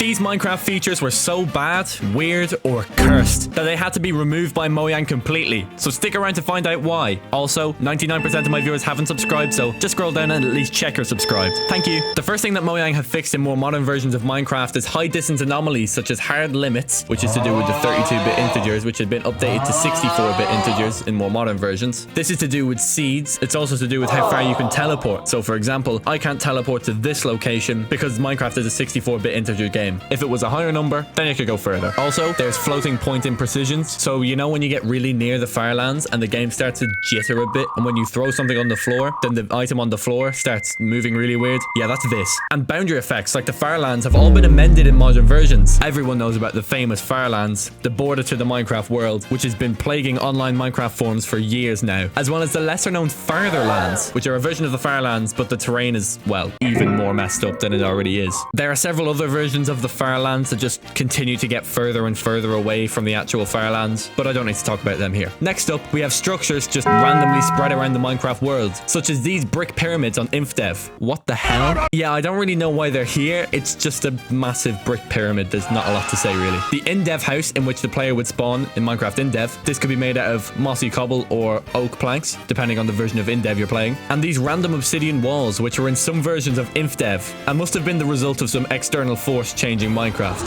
These Minecraft features were so bad, weird, or cursed that they had to be removed by Mojang completely. So stick around to find out why. Also, 99% of my viewers haven't subscribed, so just scroll down and at least check you're subscribed. Thank you. The first thing that Mojang have fixed in more modern versions of Minecraft is high distance anomalies such as hard limits, which is to do with the 32-bit integers, which had been updated to 64-bit integers in more modern versions. This is to do with seeds. It's also to do with how far you can teleport. So for example, I can't teleport to this location because Minecraft is a 64-bit integer game. If it was a higher number, then you could go further. Also, there's floating point imprecisions. So you know when you get really near the firelands and the game starts to jitter a bit, and when you throw something on the floor, then the item on the floor starts moving really weird? Yeah, that's this. And boundary effects like the firelands have all been amended in modern versions. Everyone knows about the famous firelands, the border to the Minecraft world, which has been plaguing online Minecraft forums for years now, as well as the lesser known Fartherlands, which are a version of the firelands, but the terrain is, well, even more messed up than it already is. There are several other versions of the firelands that just continue to get further and further away from the actual firelands, but I don't need to talk about them here. Next up, we have structures just randomly spread around the Minecraft world, such as these brick pyramids on InfDev. What the hell? Yeah, I don't really know why they're here. It's just a massive brick pyramid. There's not a lot to say, really. The InDev house in which the player would spawn in Minecraft InDev. This could be made out of mossy cobble or oak planks, depending on the version of InDev you're playing. And these random obsidian walls, which are in some versions of InfDev, and must have been the result of some external force changing Minecraft.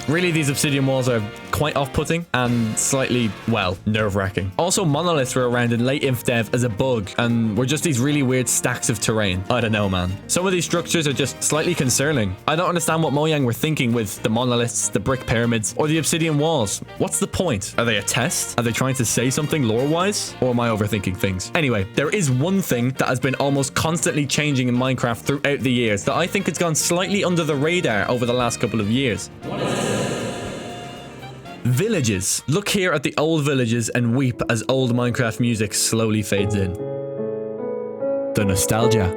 Really, these obsidian walls are quite off-putting and slightly, well, nerve-wracking. Also, monoliths were around in late InfDev as a bug and were just these really weird stacks of terrain. I don't know, man. Some of these structures are just slightly concerning. I don't understand what Mojang were thinking with the monoliths, the brick pyramids, or the obsidian walls. What's the point? Are they a test? Are they trying to say something lore-wise? Or am I overthinking things? Anyway, there is one thing that has been almost constantly changing in Minecraft throughout the years that I think has gone slightly under the radar over the last couple of years. What is it? Villages. Look here at the old villages and weep as old Minecraft music slowly fades in. The nostalgia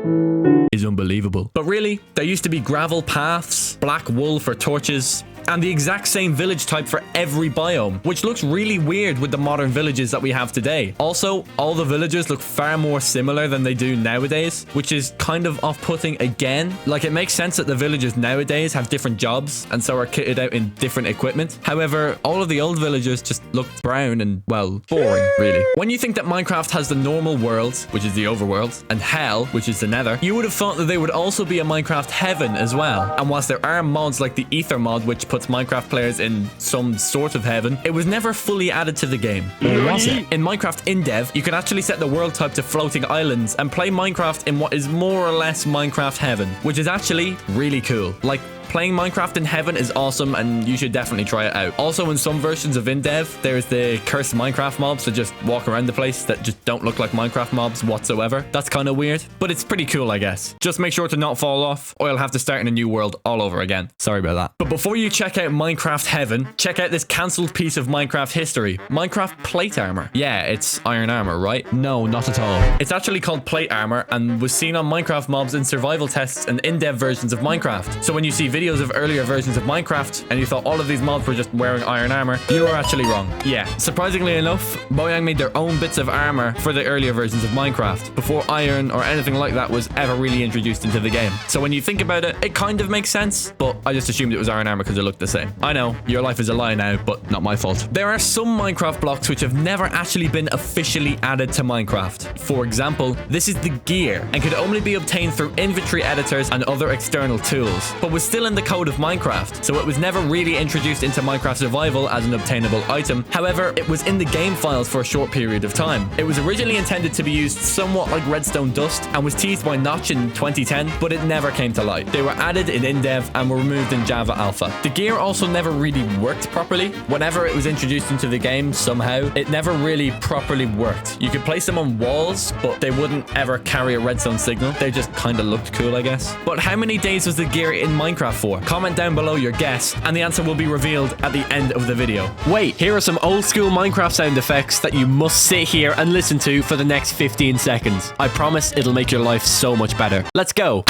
is unbelievable. But really, there used to be gravel paths, black wool for torches, and the exact same village type for every biome, which looks really weird with the modern villages that we have today. Also, all the villagers look far more similar than they do nowadays, which is kind of off-putting again. Like, it makes sense that the villagers nowadays have different jobs and so are kitted out in different equipment. However, all of the old villagers just look brown and, well, boring, really. When you think that Minecraft has the normal world, which is the overworld, and hell, which is the nether, you would have thought that there would also be a Minecraft heaven as well. And whilst there are mods like the Ether mod, which puts Minecraft players in some sort of heaven, it was never fully added to the game. Or was it? In Minecraft InDev, you can actually set the world type to floating islands and play Minecraft in what is more or less Minecraft heaven, which is actually really cool. Like, playing Minecraft in heaven is awesome and you should definitely try it out. Also, in some versions of InDev, there's the cursed Minecraft mobs that just walk around the place that just don't look like Minecraft mobs whatsoever. That's kind of weird, but it's pretty cool, I guess. Just make sure to not fall off or you'll have to start in a new world all over again. Sorry about that. But before you check out Minecraft heaven, check out this cancelled piece of Minecraft history. Minecraft plate armor. Yeah, it's iron armor, right? No, not at all. It's actually called plate armor and was seen on Minecraft mobs in survival tests and InDev versions of Minecraft. So when you see videos of earlier versions of Minecraft and you thought all of these mobs were just wearing iron armor, you were actually wrong. Yeah, surprisingly enough, Mojang made their own bits of armor for the earlier versions of Minecraft before iron or anything like that was ever really introduced into the game. So when you think about it, it kind of makes sense, but I just assumed it was iron armor because it looked the same. I know, your life is a lie now, but not my fault. There are some Minecraft blocks which have never actually been officially added to Minecraft. For example, this is the gear and could only be obtained through inventory editors and other external tools, but was still in the code of Minecraft, so it was never really introduced into Minecraft Survival as an obtainable item. However, it was in the game files for a short period of time. It was originally intended to be used somewhat like redstone dust and was teased by Notch in 2010, but it never came to light. They were added in InDev and were removed in Java Alpha. The gear also never really worked properly. Whenever it was introduced into the game, somehow, it never really properly worked. You could place them on walls, but they wouldn't ever carry a redstone signal. They just kind of looked cool, I guess. But how many days was the gear in Minecraft for? Comment down below your guess, and the answer will be revealed at the end of the video. Wait, here are some old school Minecraft sound effects that you must sit here and listen to for the next 15 seconds. I promise it'll make your life so much better. Let's go.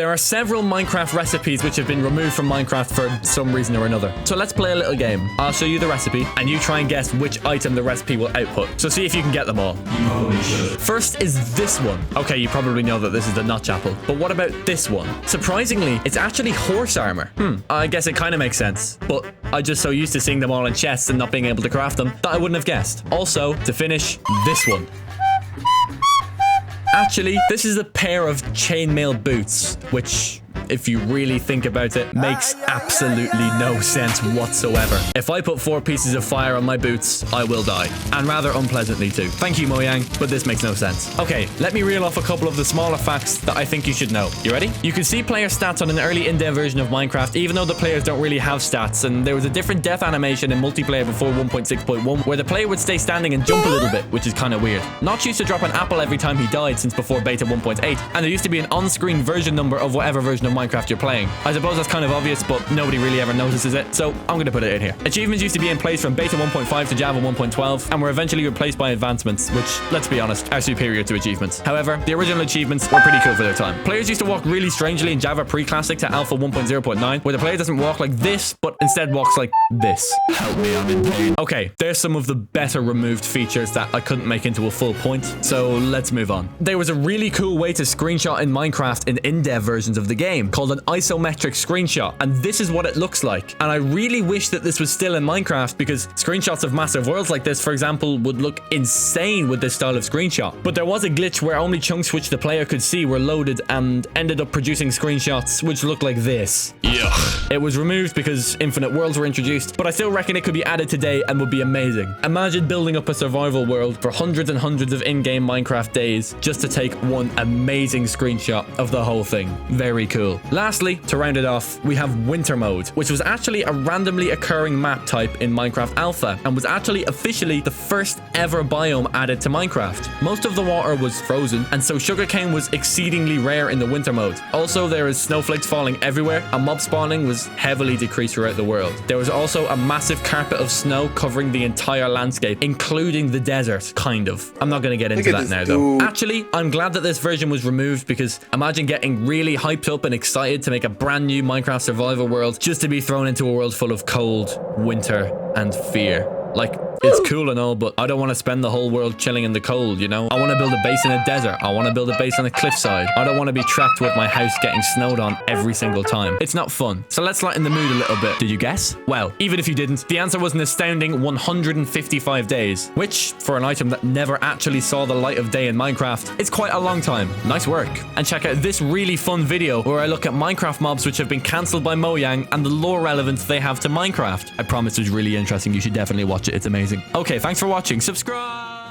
There are several Minecraft recipes which have been removed from Minecraft for some reason or another. So let's play a little game. I'll show you the recipe and you try and guess which item the recipe will output. So see if you can get them all. You probably should. First is this one. Okay, you probably know that this is the notch apple, but what about this one? Surprisingly, it's actually horse armor. I guess it kind of makes sense, but I just so used to seeing them all in chests and not being able to craft them that I wouldn't have guessed. Also, to finish, this one. Actually, this is a pair of chainmail boots, which, if you really think about it, makes absolutely no sense whatsoever. If I put 4 pieces of fire on my boots, I will die. And rather unpleasantly too. Thank you, Mojang, but this makes no sense. Okay, let me reel off a couple of the smaller facts that I think you should know. You ready? You can see player stats on an early in-dev version of Minecraft, even though the players don't really have stats, and there was a different death animation in multiplayer before 1.6.1, where the player would stay standing and jump a little bit, which is kind of weird. Notch used to drop an apple every time he died since before beta 1.8, and there used to be an on-screen version number of whatever version of Minecraft you're playing. I suppose that's kind of obvious, but nobody really ever notices it, so I'm going to put it in here. Achievements used to be in place from beta 1.5 to Java 1.12, and were eventually replaced by advancements, which, let's be honest, are superior to achievements. However, the original achievements were pretty cool for their time. Players used to walk really strangely in Java pre-classic to Alpha 1.0.9, where the player doesn't walk like this, but instead walks like this. Help me, I'm in pain. Okay, there's some of the better removed features that I couldn't make into a full point, so let's move on. There was a really cool way to screenshot in Minecraft in dev versions of the game, called an isometric screenshot, and this is what it looks like. And I really wish that this was still in Minecraft, because screenshots of massive worlds like this, for example, would look insane with this style of screenshot. But there was a glitch where only chunks which the player could see were loaded and ended up producing screenshots which look like this. Yuck. It was removed because infinite worlds were introduced, but I still reckon it could be added today and would be amazing. Imagine building up a survival world for hundreds and hundreds of in-game Minecraft days just to take one amazing screenshot of the whole thing. Very cool. Lastly, to round it off, we have winter mode, which was actually a randomly occurring map type in Minecraft Alpha and was actually officially the first ever biome added to Minecraft. Most of the water was frozen, and so sugarcane was exceedingly rare in the winter mode. Also, there is snowflakes falling everywhere, and mob spawning was heavily decreased throughout the world. There was also a massive carpet of snow covering the entire landscape, including the desert, kind of. I'm not going to get into that now, though. Actually, I'm glad that this version was removed, because imagine getting really hyped up and excited to make a brand new Minecraft survival world just to be thrown into a world full of cold, winter, and fear. Like, it's cool and all, but I don't want to spend the whole world chilling in the cold, you know? I want to build a base in a desert. I want to build a base on a cliffside. I don't want to be trapped with my house getting snowed on every single time. It's not fun. So let's lighten the mood a little bit. Did you guess? Well, even if you didn't, the answer was an astounding 155 days, which, for an item that never actually saw the light of day in Minecraft, is quite a long time. Nice work. And check out this really fun video where I look at Minecraft mobs which have been cancelled by Mojang and the lore relevance they have to Minecraft. I promise it's really interesting. You should definitely watch it. It's amazing. Okay, thanks for watching. Subscribe!